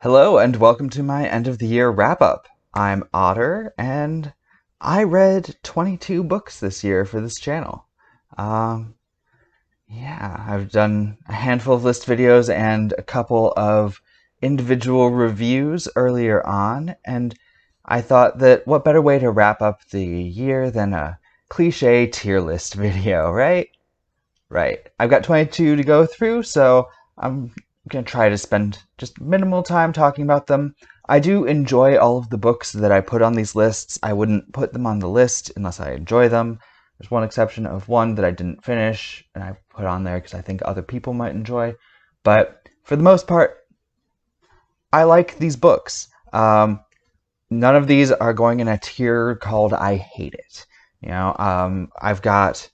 Hello and welcome to my end of the year wrap up. I'm Otter and I read 22 books this year for this channel. Um, yeah, I've done a handful of list videos and a couple of individual reviews earlier on, and I thought that what better way to wrap up the year than a cliche tier list video, right? Right. I've got 22 to go through, so I'm going to try to spend just minimal time talking about them. I do enjoy all of the books that I put on these lists. I wouldn't put them on the list unless I enjoy them. There's one exception of one that I didn't finish, and I put on there because I think other people might enjoy. But for the most part, I like these books. None of these are going in a tier called I hate it. I've got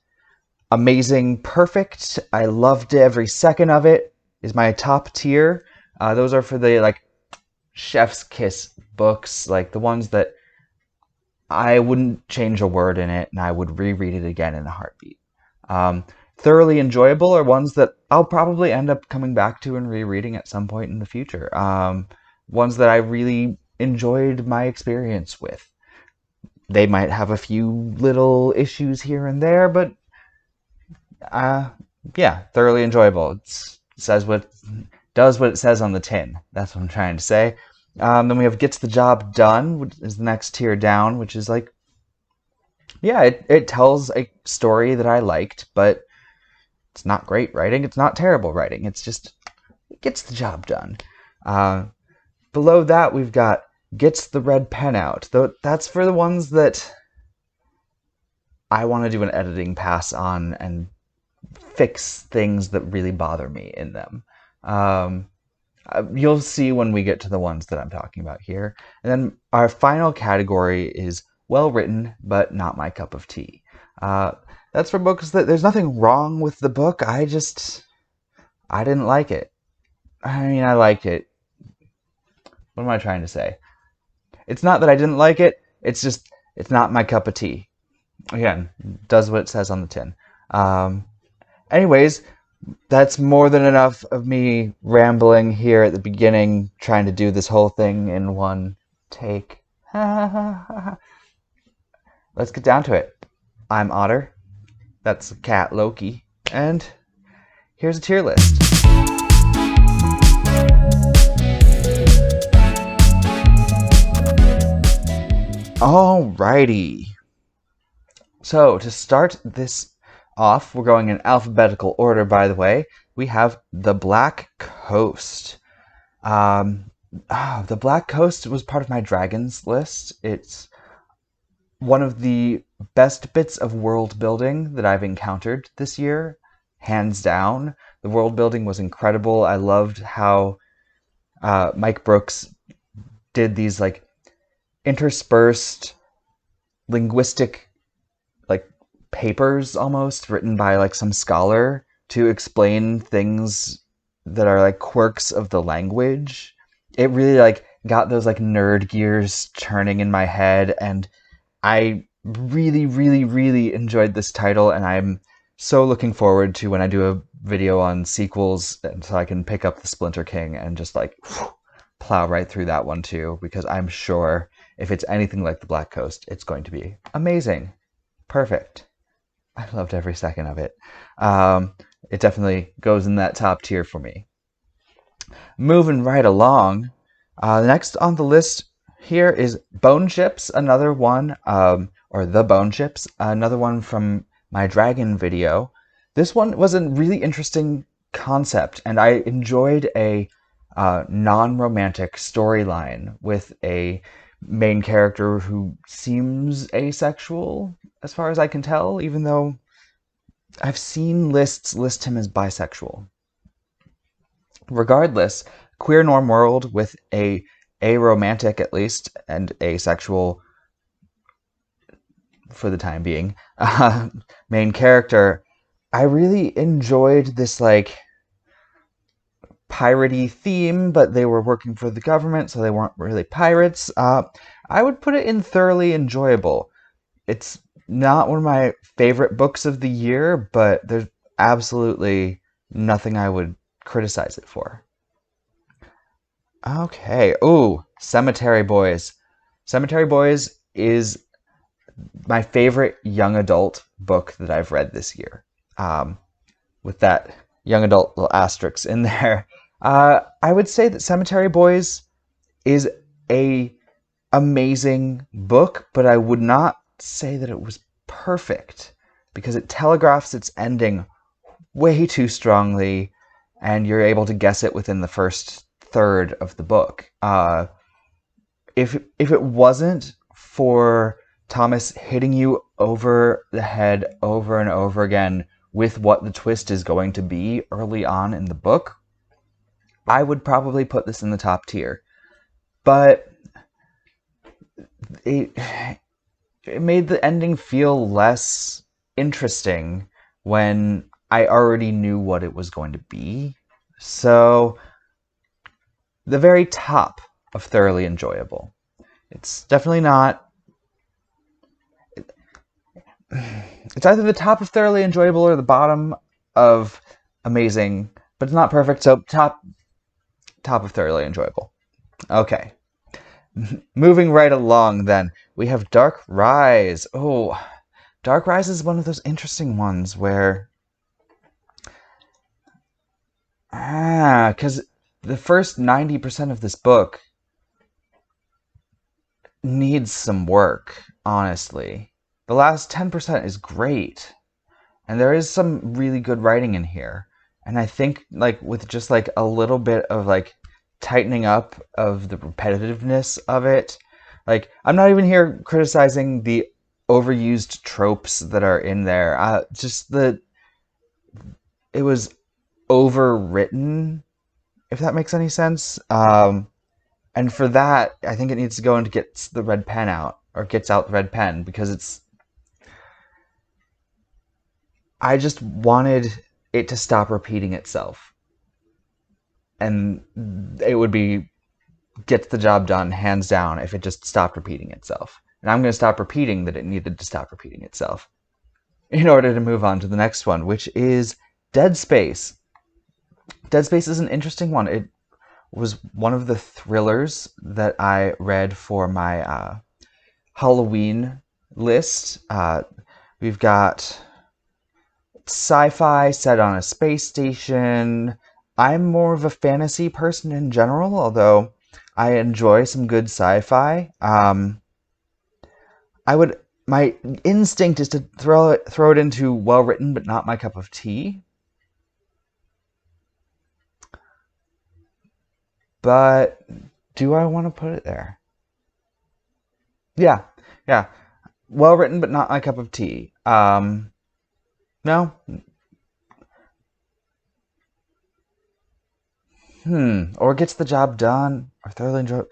Amazing Perfect. I loved every second of it. Is my top tier. Those are for the chef's kiss books, like the ones that I wouldn't change a word in it and I would reread it again in a heartbeat. Thoroughly enjoyable are ones that I'll probably end up coming back to and rereading at some point in the future. Ones that I really enjoyed my experience with. They might have a few little issues here and there, but yeah, thoroughly enjoyable. Does what it says on the tin. That's what I'm trying to say. Then we have Gets the Job Done, which is the next tier down, which is yeah, it tells a story that I liked, but it's not great writing. It's not terrible writing. It gets the job done. Below that, we've got Gets the Red Pen Out. Though that's for the ones that I want to do an editing pass on and fix things that really bother me in them. You'll see when we get to the ones that I'm talking about here. And then our final category is well written, but not my cup of tea. That's for books that there's nothing wrong with the book. I didn't like it. I mean, I liked it. What am I trying to say? It's not that I didn't like it. It's not my cup of tea. Again, does what it says on the tin. Anyways, that's more than enough of me rambling here at the beginning, trying to do this whole thing in one take. Let's get down to it. I'm Otter. That's cat Loki. And here's a tier list. Alrighty. So, to start this off, we're going in alphabetical order, by the way. We have The Black Coast. The Black Coast was part of my dragons list. It's one of the best bits of world building that I've encountered this year, hands down. The world building was incredible. I loved how Mike Brooks did these interspersed linguistic papers almost written by some scholar to explain things that are quirks of the language. It really got those nerd gears turning in my head, and I really, really, really enjoyed this title, and I'm so looking forward to when I do a video on sequels, and so I can pick up the Splinter King and just plow right through that one too, because I'm sure if it's anything like The Black Coast, it's going to be amazing. Perfect. I loved every second of it. It definitely goes in that top tier for me. Moving right along, next on the list here is Bone Ships, another one, or The Bone Ships, another one from my dragon video. This one was a really interesting concept, and I enjoyed a non-romantic storyline with a main character who seems asexual, as far as I can tell, even though I've seen lists list him as bisexual. Regardless, queer norm world with a aromantic, at least, and asexual, for the time being, main character. I really enjoyed this piratey theme, but they were working for the government, so they weren't really pirates. I would put it in thoroughly enjoyable. It's not one of my favorite books of the year, but there's absolutely nothing I would criticize it for. Okay. Ooh, Cemetery Boys. Cemetery Boys is my favorite young adult book that I've read this year. Um, with that young adult little asterisk in there. I would say that Cemetery Boys is a amazing book, but I would not say that it was perfect because it telegraphs its ending way too strongly, and you're able to guess it within the first third of the book. If it wasn't for Thomas hitting you over the head over and over again with what the twist is going to be early on in the book, I would probably put this in the top tier. But it it made the ending feel less interesting when I already knew what it was going to be. So, the very top of thoroughly enjoyable. It's definitely not. It's either the top of thoroughly enjoyable or the bottom of amazing, but it's not perfect. So top of thoroughly enjoyable. Okay, moving right along. Then we have Dark Rise. Oh, Dark Rise is one of those interesting ones where because the first 90% of this book needs some work, honestly. The last 10% is great. And there is some really good writing in here. And I think like with just like a little bit of like tightening up of the repetitiveness of it. Like I'm not even here criticizing the overused tropes that are in there. Just it was overwritten, if that makes any sense. And for that, I think it needs to go and get the red pen out, or gets out the red pen, because I just wanted it to stop repeating itself. And it would be gets the job done, hands down, if it just stopped repeating itself. And I'm going to stop repeating that it needed to stop repeating itself in order to move on to the next one, which is Dead Space. Dead Space is an interesting one. It was one of the thrillers that I read for my Halloween list. We've got sci-fi set on a space station. I'm more of a fantasy person in general, although I enjoy some good sci-fi. My instinct is to throw it into well written but not my cup of tea. But do I want to put it there? Yeah, yeah. Well written but not my cup of tea. No. Or gets the job done, or thoroughly enjoy.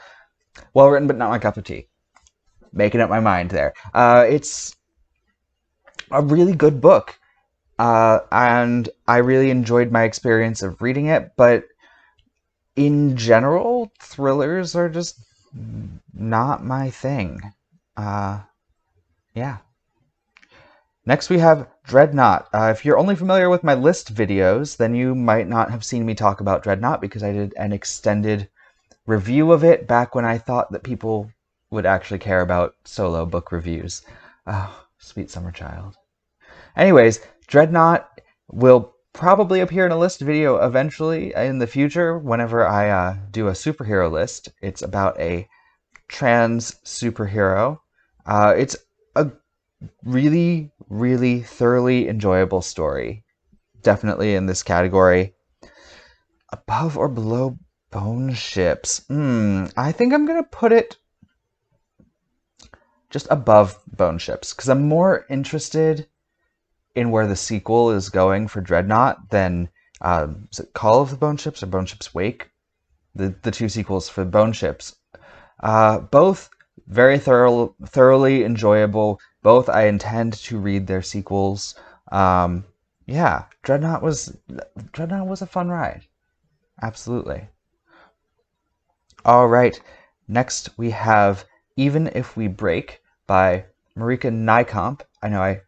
Well written but not my cup of tea. Making up my mind there. It's a really good book, and I really enjoyed my experience of reading it. But in general, thrillers are just not my thing. Yeah. Next we have Dreadnought. If you're only familiar with my list videos, then you might not have seen me talk about Dreadnought because I did an extended review of it back when I thought that people would actually care about solo book reviews. Oh, sweet summer child. Anyways, Dreadnought will probably appear in a list video eventually in the future whenever I do a superhero list. It's about a trans superhero. It's a really, really thoroughly enjoyable story. Definitely in this category. Above or below Bone Ships? I think I'm going to put it just above Bone Ships, because I'm more interested in where the sequel is going for Dreadnought than is it Call of the Bone Ships or Bone Ships Wake? The two sequels for Bone Ships. Both very thoroughly enjoyable. Both I intend to read their sequels. Yeah, Dreadnought was a fun ride. Absolutely. All right. Next we have Even If We Break by Marika Nykamp. I know I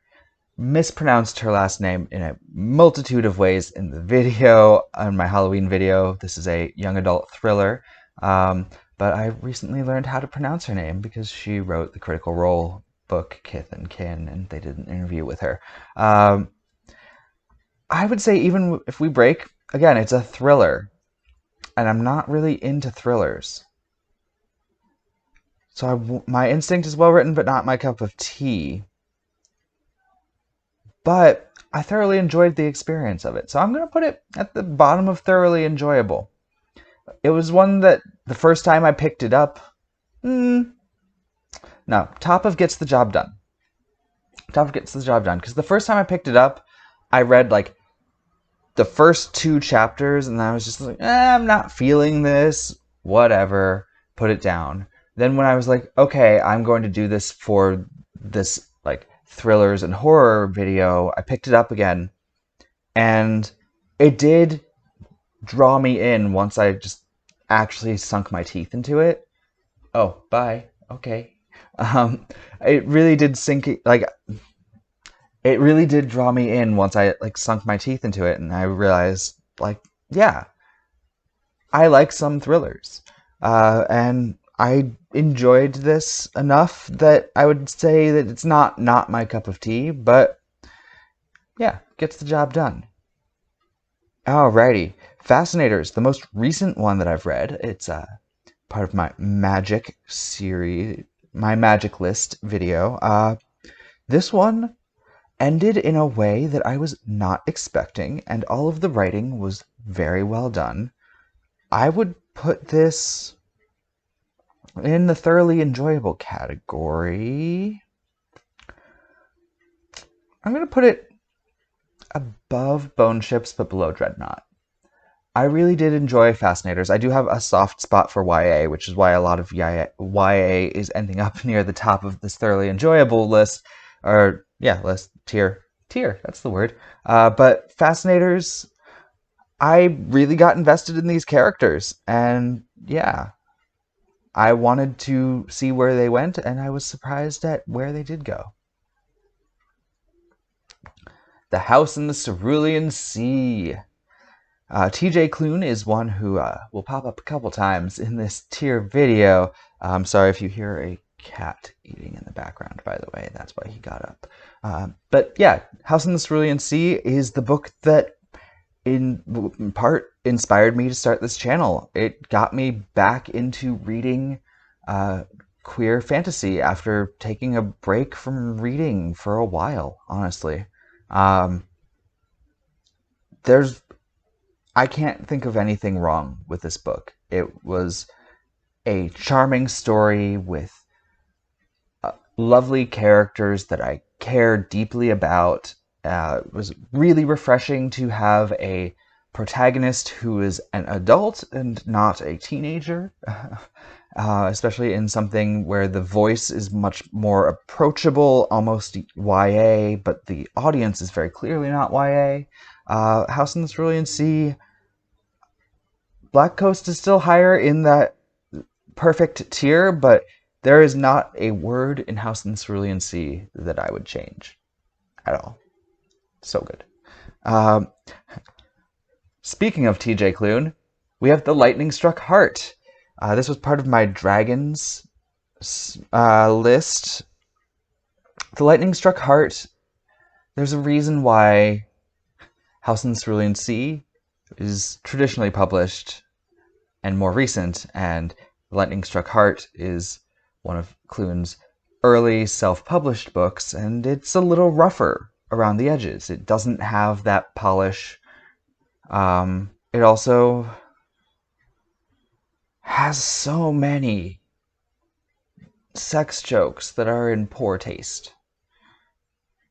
mispronounced her last name in a multitude of ways in the video, on my Halloween video. This is a young adult thriller. But I recently learned how to pronounce her name because she wrote the Critical Role book, Kith and Kin, and they did an interview with her. I would say even if we break, again, it's a thriller, and I'm not really into thrillers. So my instinct is well written, but not my cup of tea. But I thoroughly enjoyed the experience of it. So I'm going to put it at the bottom of thoroughly enjoyable. It was one that the first time I picked it up, no, top of gets the job done. Top of gets the job done. Because the first time I picked it up, I read like the first 2 chapters and I was just like, I'm not feeling this, whatever, put it down. Then when I was like, okay, I'm going to do this for this like thrillers and horror video, I picked it up again, and it did draw me in once I just actually sunk my teeth into it. Oh, bye. Okay. It really did it really did draw me in once I like sunk my teeth into it, and I realized like, yeah, I like some thrillers, and I enjoyed this enough that I would say that it's not my cup of tea, but yeah, gets the job done. Alrighty, Fascinators, the most recent one that I've read. It's part of my magic series, my magic list video. This one ended in a way that I was not expecting, and all of the writing was very well done. I would put this in the thoroughly enjoyable category. I'm going to put it above Bone Ships but below Dreadnought. I really did enjoy Fascinators. I do have a soft spot for YA, which is why a lot of YA is ending up near the top of this thoroughly enjoyable list. Or, yeah, list, tier, that's the word. But Fascinators, I really got invested in these characters, and yeah, I wanted to see where they went, and I was surprised at where they did go. The House in the Cerulean Sea. TJ Klune is one who will pop up a couple times in this tier video. I'm sorry if you hear a cat eating in the background, by the way. That's why he got up. But yeah, House in the Cerulean Sea is the book that in part inspired me to start this channel. It got me back into reading queer fantasy after taking a break from reading for a while, honestly. I can't think of anything wrong with this book. It was a charming story with lovely characters that I care deeply about. It was really refreshing to have a protagonist who is an adult and not a teenager, especially in something where the voice is much more approachable, almost YA, but the audience is very clearly not YA. House in the Cerulean Sea, Black Coast is still higher in that perfect tier, but there is not a word in House in the Cerulean Sea that I would change at all. So good. Speaking of TJ Klune, we have the Lightning Struck Heart. This was part of my Dragons list. The Lightning Struck Heart, there's a reason why House in the Cerulean Sea is traditionally published and more recent, and Lightning Struck Heart is one of Klune's early self-published books, and it's a little rougher around the edges. It doesn't have that polish. It also has so many sex jokes that are in poor taste,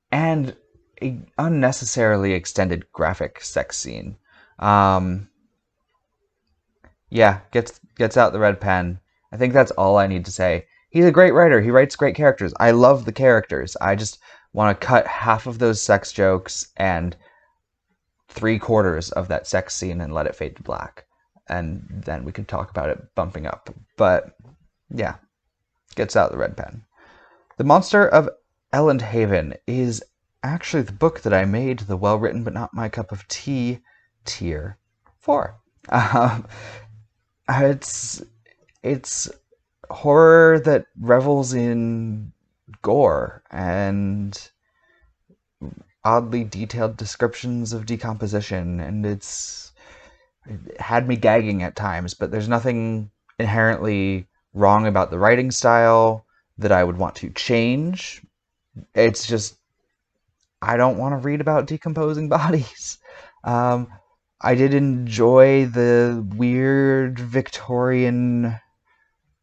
and an unnecessarily extended graphic sex scene. Yeah, gets out the red pen. I think that's all I need to say. He's a great writer. He writes great characters. I love the characters. I just want to cut half of those sex jokes and 3/4 of that sex scene and let it fade to black. And then we could talk about it bumping up. But yeah, gets out the red pen. The Monster of Elendhaven is actually the book that I made the well-written but not my cup of tea tier for. It's it's horror that revels in gore and oddly detailed descriptions of decomposition, and it had me gagging at times, but there's nothing inherently wrong about the writing style that I would want to change. It's just, I don't want to read about decomposing bodies. Um, I did enjoy the weird Victorian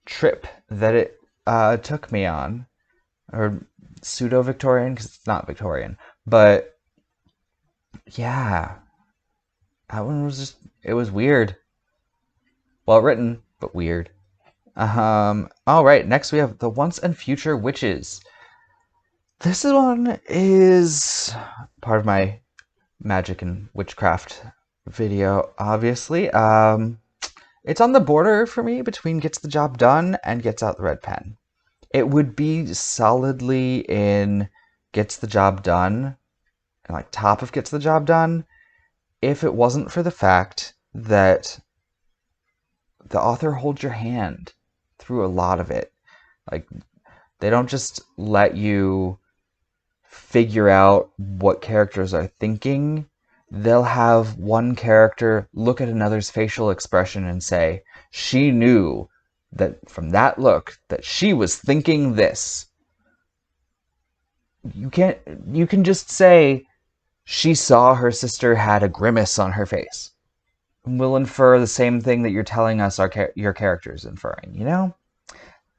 trip that it took me on, or pseudo-Victorian, because it's not Victorian. But yeah, that one was just, it was weird. Well written, but weird. All right, next we have The Once and Future Witches. This one is part of my magic and witchcraft video, obviously. It's on the border for me between Gets the Job Done and Gets Out the Red Pen. It would be solidly in Gets the Job Done, and like top of Gets the Job Done, if it wasn't for the fact that the author holds your hand through a lot of it. Like, they don't just let you figure out what characters are thinking. They'll have one character look at another's facial expression and say, she knew that from that look that she was thinking this. You can just say she saw her sister had a grimace on her face. We'll infer the same thing that you're telling us your character's inferring, you know?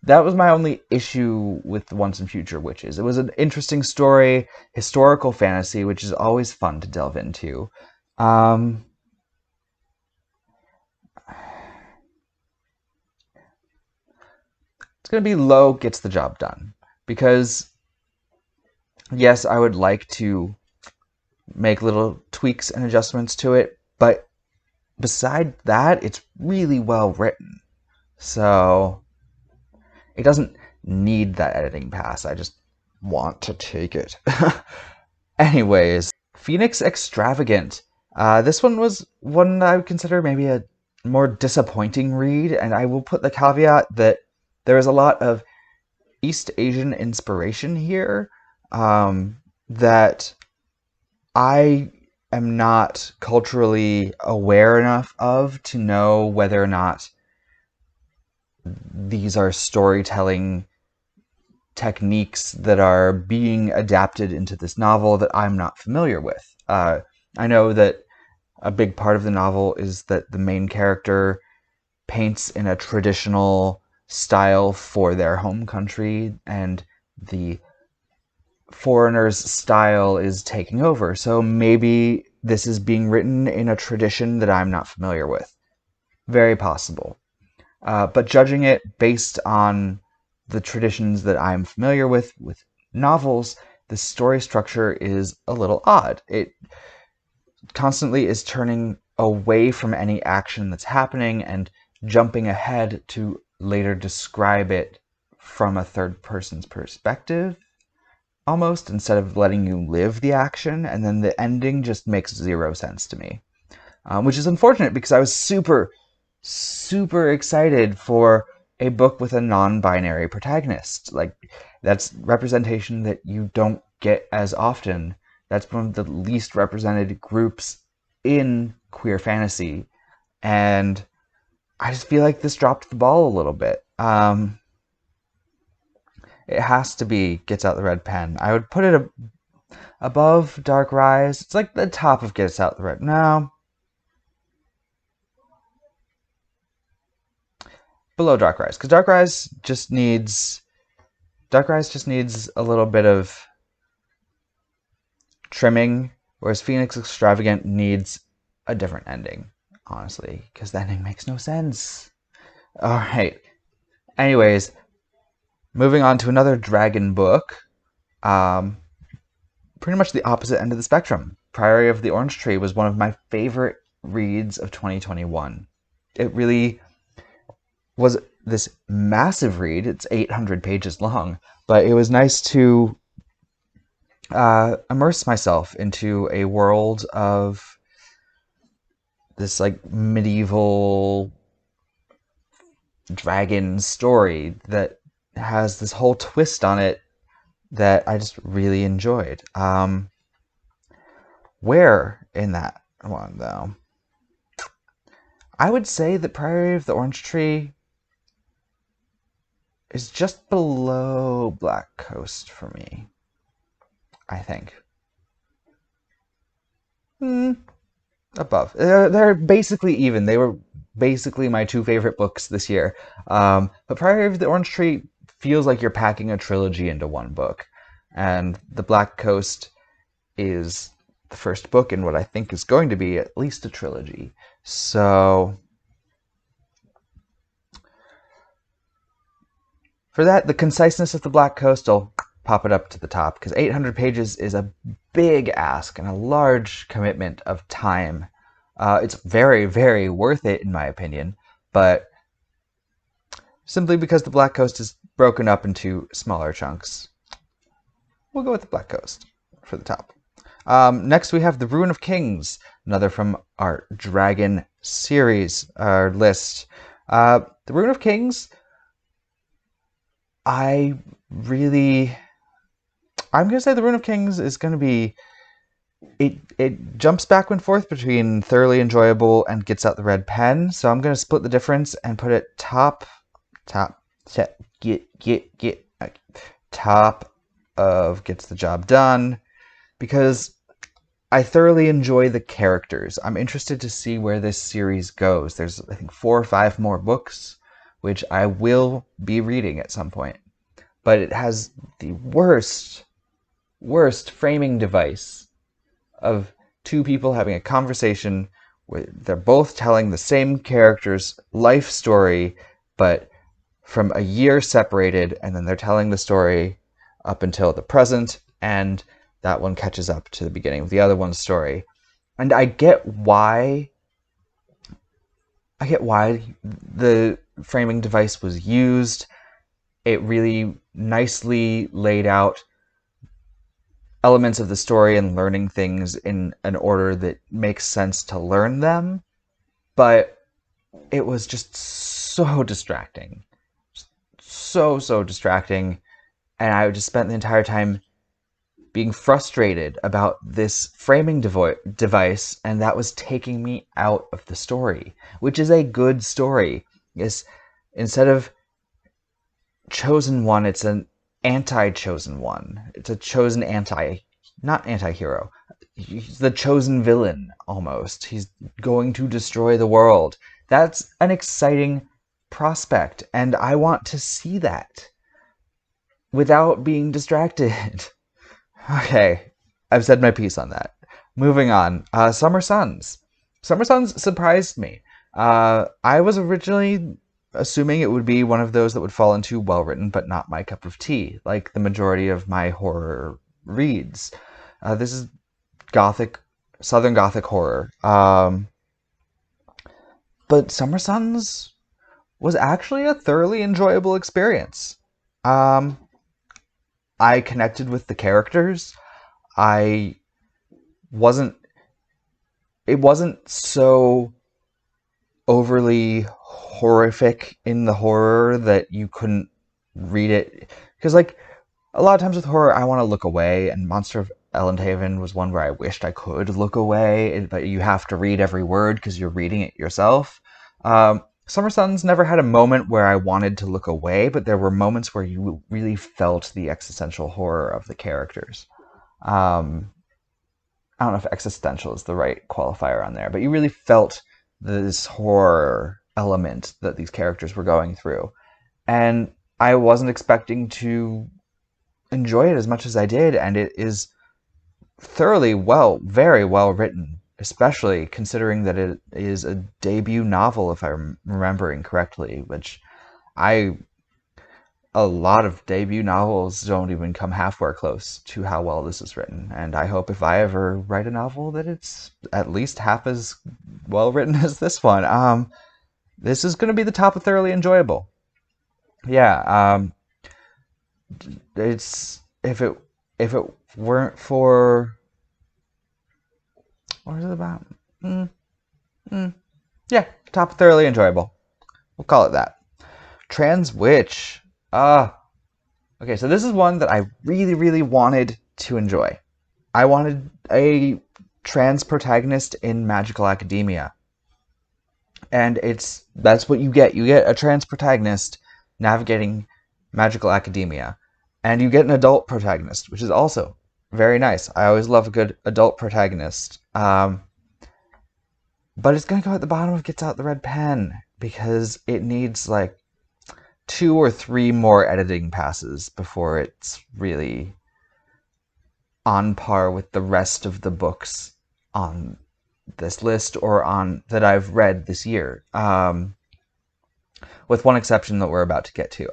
That was my only issue with Once and Future Witches. It was an interesting story, historical fantasy, which is always fun to delve into. It's going to be low, Gets the Job Done. Because, yes, I would like to make little tweaks and adjustments to it, but beside that, it's really well written. So it doesn't need that editing pass. I just want to take it. Anyways, Phoenix Extravagant. This one was one I would consider maybe a more disappointing read, and I will put the caveat that there is a lot of East Asian inspiration here that I am not culturally aware enough of to know whether or not these are storytelling techniques that are being adapted into this novel that I'm not familiar with. I know that a big part of the novel is that the main character paints in a traditional style for their home country, and the foreigner's style is taking over. So maybe this is being written in a tradition that I'm not familiar with. Very possible. But judging it based on the traditions that I'm familiar with novels, the story structure is a little odd. It constantly is turning away from any action that's happening and jumping ahead to later describe it from a third person's perspective, almost, instead of letting you live the action, and then the ending just makes zero sense to me. Which is unfortunate because I was super excited for a book with a non-binary protagonist. Like, that's representation that you don't get as often. That's one of the least represented groups in queer fantasy, and I just feel like this dropped the ball a little bit. It has to be Gets Out the Red Pen. I would put it above Dark Rise. It's like the top of Gets Out the Red. No. Below Dark Rise. Because Dark Rise just needs a little bit of trimming, whereas Phoenix Extravagant needs a different ending, honestly, because the ending makes no sense. Alright. Anyways, moving on to another dragon book. Pretty much the opposite end of the spectrum. Priory of the Orange Tree was one of my favorite reads of 2021. It really was this massive read. It's 800 pages long, but it was nice to immerse myself into a world of this like medieval dragon story that has this whole twist on it that I just really enjoyed. Where in that one, though? I would say that Priory of the Orange Tree is just below Black Coast for me, I think. Above. They're basically even. They were basically my two favorite books this year. But Priory of the Orange Tree feels like you're packing a trilogy into one book. And The Black Coast is the first book in what I think is going to be at least a trilogy. So for that, the conciseness of The Black Coast, I'll pop it up to the top, because 800 pages is a big ask and a large commitment of time. It's very, very worth it, in my opinion, but simply because The Black Coast is broken up into smaller chunks, we'll go with The Black Coast for the top. Next, we have The Ruin of Kings, another from our Dragon series, our list. The Ruin of Kings, I'm going to say The Ruin of Kings is going to be, it jumps back and forth between thoroughly enjoyable and Gets Out the Red Pen, so I'm going to split the difference and put it top of Gets the Job Done, because I thoroughly enjoy the characters. I'm interested to see where this series goes. There's, I think, 4 or 5 more books, which I will be reading at some point. But it has the worst framing device of two people having a conversation where they're both telling the same character's life story, but from a year separated, and then they're telling the story up until the present, and that one catches up to the beginning of the other one's story. And I get why the framing device was used. It really nicely laid out elements of the story and learning things in an order that makes sense to learn them. But it was just so distracting. So distracting. And I just spent the entire time being frustrated about this framing device, and that was taking me out of the story, which is a good story. Yes, instead of chosen one, it's an anti-chosen one. It's a chosen not anti-hero. He's the chosen villain, almost. He's going to destroy the world. That's an exciting prospect, and I want to see that without being distracted. Okay, I've said my piece on that. Moving on. Summer Suns. Summer Suns surprised me. I was originally assuming it would be one of those that would fall into well-written but not my cup of tea, like the majority of my horror reads. This is Southern Gothic horror. But Summer Suns was actually a thoroughly enjoyable experience. I connected with the characters. It wasn't so overly horrific in the horror that you couldn't read it. Because, like, a lot of times with horror, I want to look away, and Monster of Elendhaven was one where I wished I could look away, but you have to read every word because you're reading it yourself. Summer Suns never had a moment where I wanted to look away, but there were moments where you really felt the existential horror of the characters. I don't know if existential is the right qualifier on there, but you really felt this horror element that these characters were going through. And I wasn't expecting to enjoy it as much as I did, and it is thoroughly very well written, especially considering that it is a debut novel, if I'm remembering correctly, which a lot of debut novels don't even come halfway close to how well this is written. And I hope if I ever write a novel that it's at least half as well written as this one. This is going to be the top of thoroughly enjoyable. Yeah, it's if it weren't for what is it about? Yeah, top of thoroughly enjoyable. We'll call it that. Trans Witch. Okay, so this is one that I really, really wanted to enjoy. I wanted a trans protagonist in Magical Academia. And that's what you get. You get a trans protagonist navigating Magical Academia. And you get an adult protagonist, which is also very nice. I always love a good adult protagonist. But it's going to go at the bottom of Gets Out the Red Pen, because it needs like 2 or 3 more editing passes before it's really on par with the rest of the books on this list or on that I've read this year, with one exception that we're about to get to.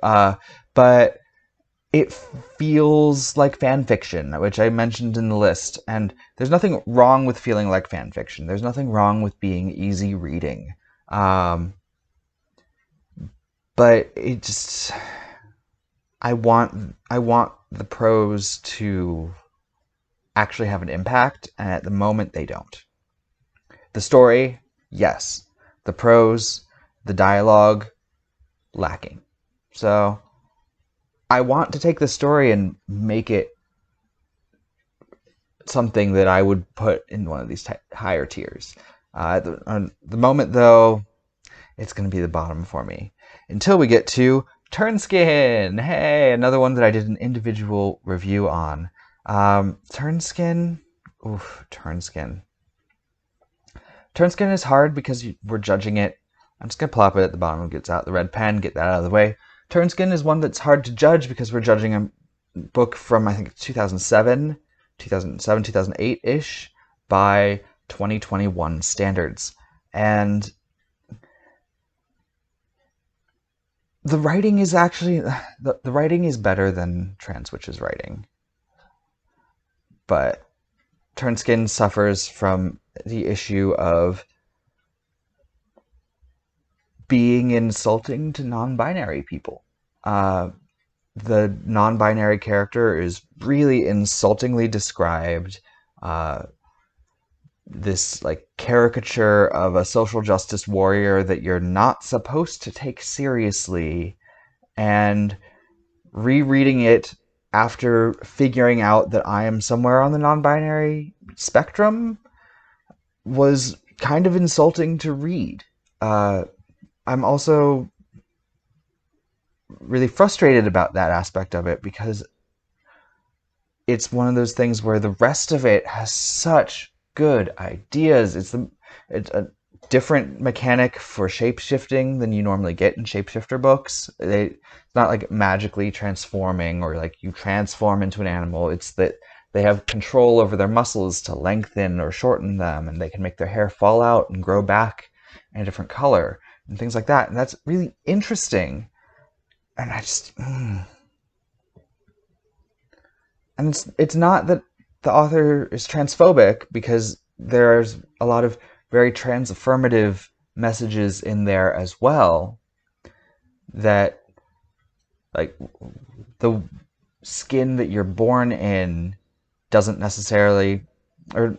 But it feels like fan fiction, which I mentioned in the list, and there's nothing wrong with feeling like fan fiction. There's nothing wrong with being easy reading. But it just, I want the prose to actually have an impact, and at the moment they don't. The story, yes. The prose, the dialogue, lacking. So I want to take the story and make it something that I would put in one of these higher tiers. The moment, though, it's going to be the bottom for me. Until we get to Turnskin! Hey, another one that I did an individual review on. Turnskin? Oof, Turnskin. Turnskin is hard because we're judging it. I'm just going to plop it at the bottom. Gets Out the Red Pen, get that out of the way. Turnskin is one that's hard to judge because we're judging a book from, I think, 2007, 2008-ish, by 2021 standards. And the writing is actually, the writing is better than Trans Witch's writing. But Turnskin suffers from the issue of being insulting to non-binary people. The non-binary character is really insultingly described. This like caricature of a social justice warrior that you're not supposed to take seriously, and rereading it after figuring out that I am somewhere on the non-binary spectrum was kind of insulting to read. I'm also really frustrated about that aspect of it because it's one of those things where the rest of it has such good ideas. It's a different mechanic for shape-shifting than you normally get in shapeshifter books. It's not like magically transforming or like you transform into an animal. It's that they have control over their muscles to lengthen or shorten them, and they can make their hair fall out and grow back in a different color and things like that. And that's really interesting. And I just... And it's not that the author is transphobic, because there's a lot of very trans-affirmative messages in there as well, that like the skin that you're born in doesn't necessarily, or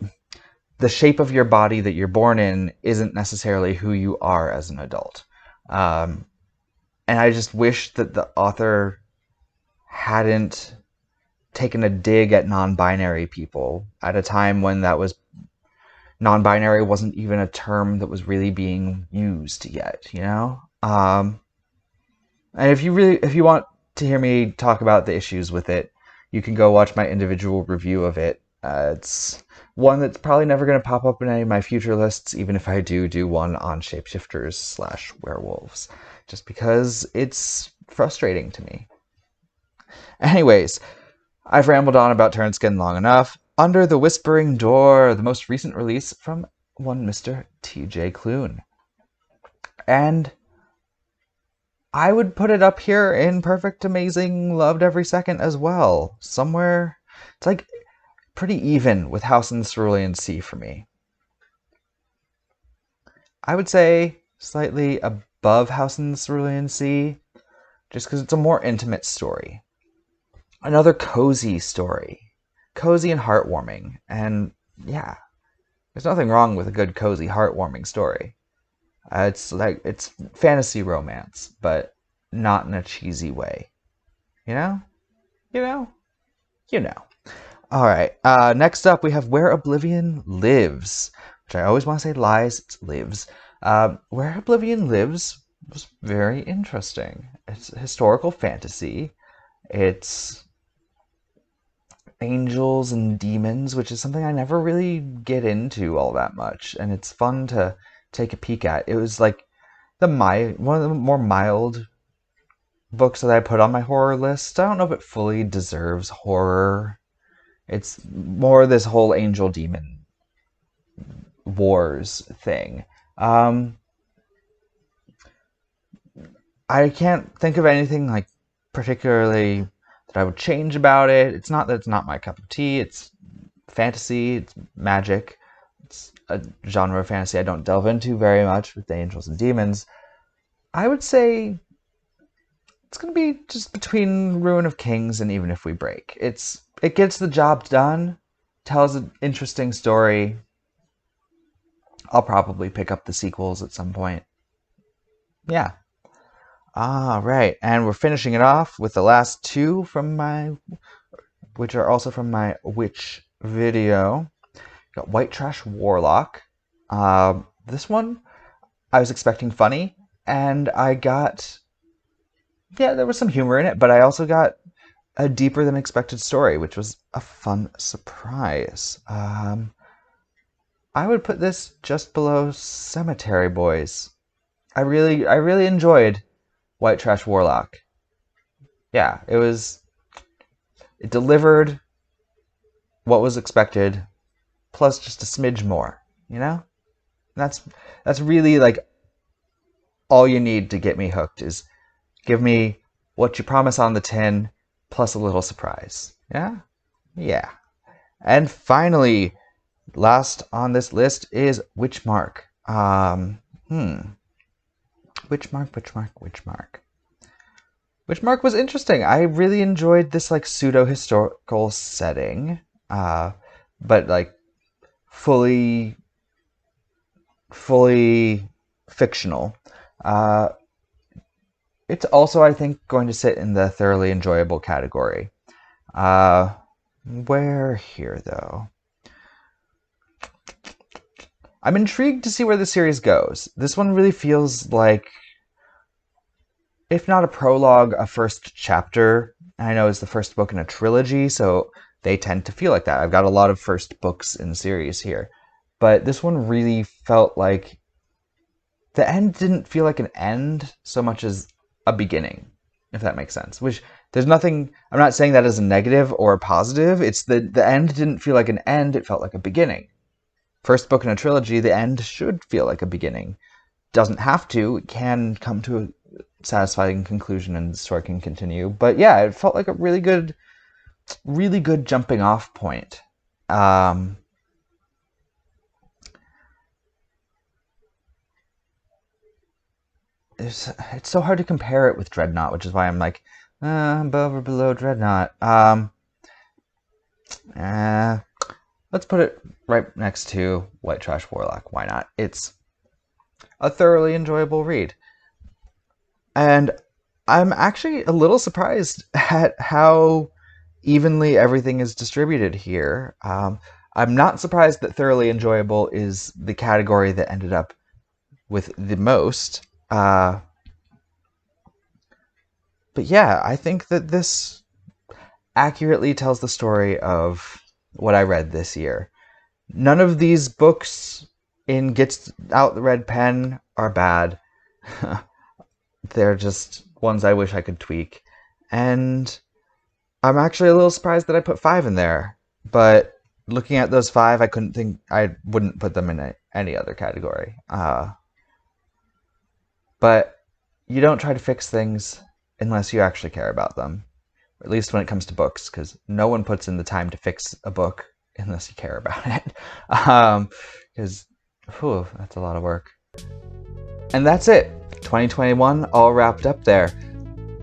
the shape of your body that you're born in isn't necessarily who you are as an adult. And I just wish that the author hadn't taken a dig at non-binary people at a time when non-binary wasn't even a term that was really being used yet, you know? And if you want to hear me talk about the issues with it, you can go watch my individual review of it. It's one that's probably never going to pop up in any of my future lists, even if I do one on shapeshifters / werewolves, just because it's frustrating to me. Anyways, I've rambled on about Turnskin long enough. Under the Whispering Door, the most recent release from one Mr. T.J. Klune. And I would put it up here in perfect, amazing, loved every second as well. Somewhere, it's like pretty even with House in the Cerulean Sea for me. I would say slightly above House in the Cerulean Sea, just because it's a more intimate story. Another cozy story. Cozy and heartwarming. And yeah, there's nothing wrong with a good, cozy, heartwarming story. It's fantasy romance, but not in a cheesy way. You know? You know? You know. Alright, next up we have Where Oblivion Lives, which I always want to say lies, it's lives. Where Oblivion Lives was very interesting. It's historical fantasy. It's angels and demons, which is something I never really get into all that much, and it's fun to take a peek at. It was like one of the more mild books that I put on my horror list. I don't know if it fully deserves horror. It's more this whole angel demon wars thing. I can't think of anything like particularly that I would change about it. It's not that it's not my cup of tea. It's fantasy. It's magic. It's a genre of fantasy I don't delve into very much with the angels and demons. I would say it's going to be just between Ruin of Kings and Even If We Break. It gets the job done, tells an interesting story. I'll probably pick up the sequels at some point. Yeah. Right, and we're finishing it off with the last two which are also from my Witch video. Got White Trash Warlock. This one I was expecting funny, and I got, there was some humor in it, but I also got a deeper than expected story, which was a fun surprise. I would put this just below Cemetery Boys. I really enjoyed White Trash Warlock. Yeah, it delivered what was expected, plus just a smidge more, you know? That's really like all you need to get me hooked, is give me what you promise on the tin, plus a little surprise. Yeah? Yeah. And finally, last on this list is Witchmark. Witchmark was interesting. I really enjoyed this like pseudo-historical setting, but like fully fictional. It's also, I think, going to sit in the thoroughly enjoyable category. Where here, though? I'm intrigued to see where the series goes. This one really feels like, if not a prologue, a first chapter. And I know it's the first book in a trilogy, so they tend to feel like that. I've got a lot of first books in series here. But this one really felt like the end didn't feel like an end so much as a beginning, if that makes sense. Which, there's nothing, I'm not saying that as a negative or a positive. It's the end didn't feel like an end, it felt like a beginning. First book in a trilogy, the end should feel like a beginning. Doesn't have to, it can come to a satisfying conclusion and the story can continue. But yeah, it felt like a really good jumping off point. It's so hard to compare it with Dreadnought, which is why I'm like, above or below Dreadnought. Let's put it right next to White Trash Warlock. Why not? It's a thoroughly enjoyable read. And I'm actually a little surprised at how evenly everything is distributed here. I'm not surprised that thoroughly enjoyable is the category that ended up with the most. But yeah, I think that this accurately tells the story of what I read this year. None of these books in Gets Out the Red Pen are bad. They're just ones I wish I could tweak. And I'm actually a little surprised that I put 5 in there. But looking at those 5, I wouldn't put them in any other category. But you don't try to fix things unless you actually care about them. At least when it comes to books, because no one puts in the time to fix a book unless you care about it. Because, that's a lot of work. And that's it. 2021 all wrapped up there.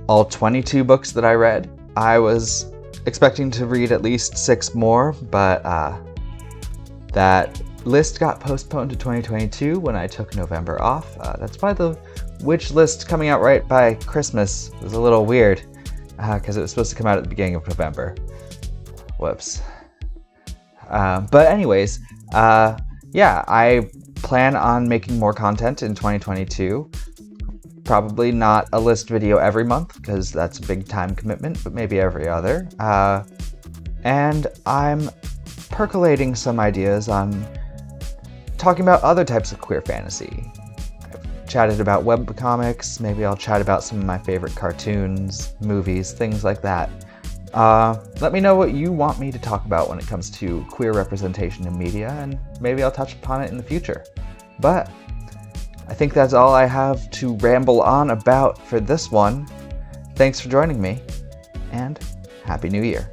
All 22 books that I read. I was expecting to read at least 6 more, but that list got postponed to 2022 when I took November off. That's why the wish list coming out right by Christmas was a little weird, because it was supposed to come out at the beginning of November. Whoops. But anyways, yeah, I plan on making more content in 2022. Probably not a list video every month, because that's a big time commitment, but maybe every other. And I'm percolating some ideas on talking about other types of queer fantasy. I've chatted about webcomics, maybe I'll chat about some of my favorite cartoons, movies, things like that. Let me know what you want me to talk about when it comes to queer representation in media, and maybe I'll touch upon it in the future. But I think that's all I have to ramble on about for this one. Thanks for joining me, and Happy New Year.